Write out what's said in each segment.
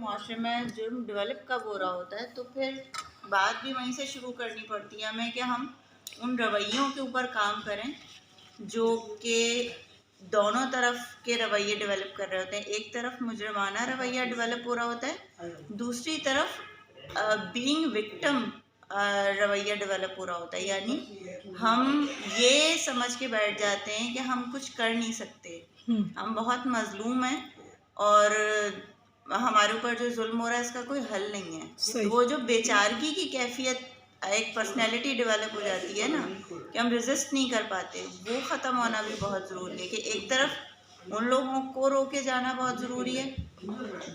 माशरे में जुर्म डेवलप कब हो रहा होता है, तो फिर बात भी वहीं से शुरू करनी पड़ती है हमें कि हम उन रवैयों के ऊपर काम करें जो कि दोनों तरफ के रवैये डेवलप कर रहे होते हैं। एक तरफ मुजरमाना रवैया डेवलप हो रहा होता है, दूसरी तरफ बीइंग विक्टिम रवैया डेवलप हो रहा होता है। यानी हम ये समझ के बैठ जाते हैं कि हम कुछ कर नहीं सकते, हम बहुत मजलूम हैं और हमारे ऊपर जो जुल्म हो रहा है इसका कोई हल नहीं है। वो जो बेचारगी की कैफियत एक पर्सनैलिटी डेवलप हो जाती है ना कि हम रेजिस्ट नहीं कर पाते, वो ख़त्म होना भी बहुत ज़रूरी है। कि एक तरफ उन लोगों को रोके जाना बहुत ज़रूरी है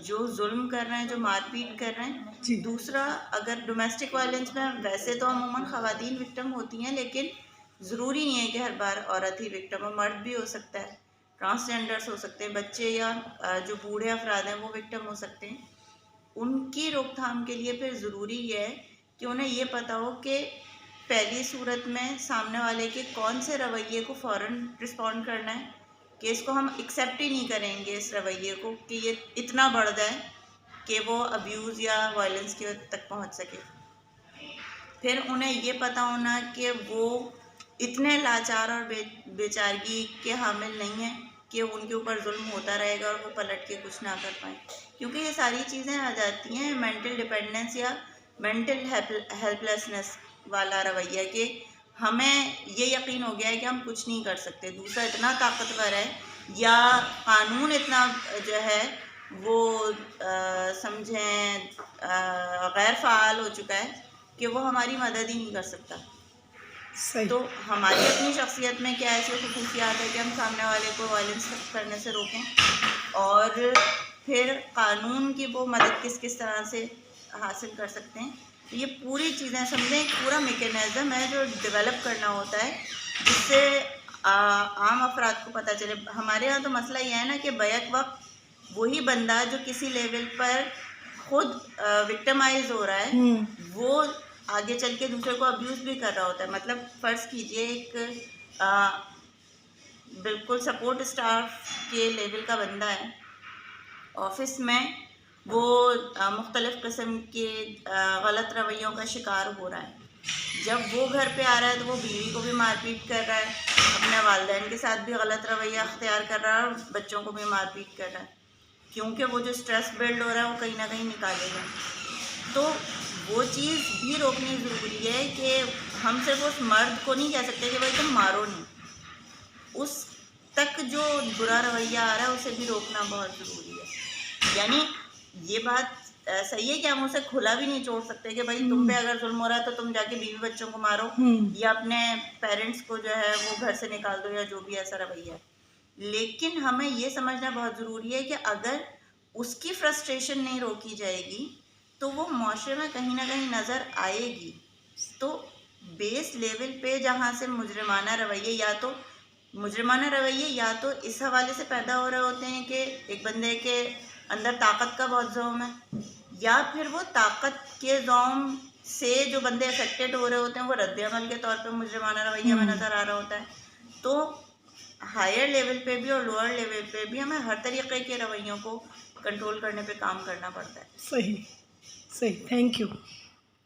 जो जुल्म कर रहे हैं, जो मारपीट कर रहे हैं। दूसरा, अगर डोमेस्टिक वायलेंस में वैसे तो अमूमन ख़वातीन विक्टिम होती हैं, लेकिन ज़रूरी नहीं है कि हर बार औरत ही विक्टिम हो, मर्द भी हो सकता है, ट्रांसजेंडर्स हो सकते हैं, बच्चे या जो बूढ़े अफराद हैं वो विक्टिम हो सकते हैं। उनकी रोकथाम के लिए फिर ज़रूरी है कि उन्हें ये पता हो कि पहली सूरत में सामने वाले के कौन से रवैये को फ़ौरन रिस्पॉन्ड करना है, कि इसको हम एक्सेप्ट ही नहीं करेंगे इस रवैये को कि ये इतना बढ़ जाए कि वो अब्यूज़ या वायलेंस की हद तक पहुंच सके। फिर उन्हें ये पता होना कि वो इतने लाचार और बेचारगी के हामिल नहीं हैं कि उनके ऊपर जुल्म होता रहेगा और वो पलट के कुछ ना कर पाएँ, क्योंकि ये सारी चीज़ें आ जाती हैं मेंटल डिपेंडेंस या मेंटल हेल्पलेसनेस वाला रवैया कि हमें ये यकीन हो गया है कि हम कुछ नहीं कर सकते, दूसरा इतना ताकतवर है या कानून इतना जो है वो समझें गैर फ़ाल हो चुका है कि वो हमारी मदद ही नहीं कर सकता। तो हमारी अपनी शख्सियत में क्या ऐसी खुसूसियात है कि हम सामने वाले को वायलेंस करने से रोकें, और फिर कानून की वो मदद किस किस तरह से हासिल कर सकते हैं। तो ये पूरी चीज़ें समझें, एक पूरा मैकेनिज़्म है जो डेवलप करना होता है जिससे आम अफराद को पता चले। हमारे यहाँ तो मसला ये है ना कि बैक वक्त वही बंदा जो किसी लेवल पर खुद विक्टिमाइज हो रहा है वो आगे चल के दूसरे को अब्यूज़ भी कर रहा होता है। मतलब फ़र्ज़ कीजिए एक बिल्कुल सपोर्ट स्टाफ के लेवल का बंदा है, ऑफिस में वो मुख्तलिफ़ किस्म के गलत रवैयों का शिकार हो रहा है। जब वो घर पे आ रहा है तो वो बीवी को भी मारपीट कर रहा है, अपने वालिदैन के साथ भी गलत रवैया अख्तियार कर रहा है और बच्चों को भी मारपीट कर रहा है, क्योंकि वो जो स्ट्रेस बिल्ड हो रहा है वो कहीं ना कहीं निकालेगा। तो वो चीज़ भी रोकनी ज़रूरी है कि हम सिर्फ उस मर्द को नहीं कह सकते कि भाई तुम मारो नहीं, उस तक जो बुरा रवैया आ रहा है उसे भी रोकना बहुत ज़रूरी है। यानी ये बात सही है कि हम उसे खुला भी नहीं छोड़ सकते कि भाई तुम पे अगर जुल्म हो रहा है तो तुम जाके बीवी बच्चों को मारो या अपने पेरेंट्स को जो है वो घर से निकाल दो या जो भी ऐसा रवैया है। लेकिन हमें ये समझना बहुत ज़रूरी है कि अगर उसकी फ्रस्ट्रेशन नहीं रोकी जाएगी तो वो माशरे में कहीं ना कहीं नज़र आएगी। तो बेस लेवल पे जहाँ से मुजरमाना रवैये या तो इस हवाले से पैदा हो रहे होते हैं कि एक बंदे के अंदर ताकत का बहुत ज़ौम है, या फिर वो ताकत के ज़ौम से जो बंदे अफेक्टेड हो रहे होते हैं वो रद्द-ए-अमल के तौर पे मुजरमाना रवैया में नज़र आ रहा होता है। तो हायर लेवल पे भी और लोअर लेवल पे भी हमें हर तरीक़े के रवैयों को कंट्रोल करने पे काम करना पड़ता है। सही, थैंक यू।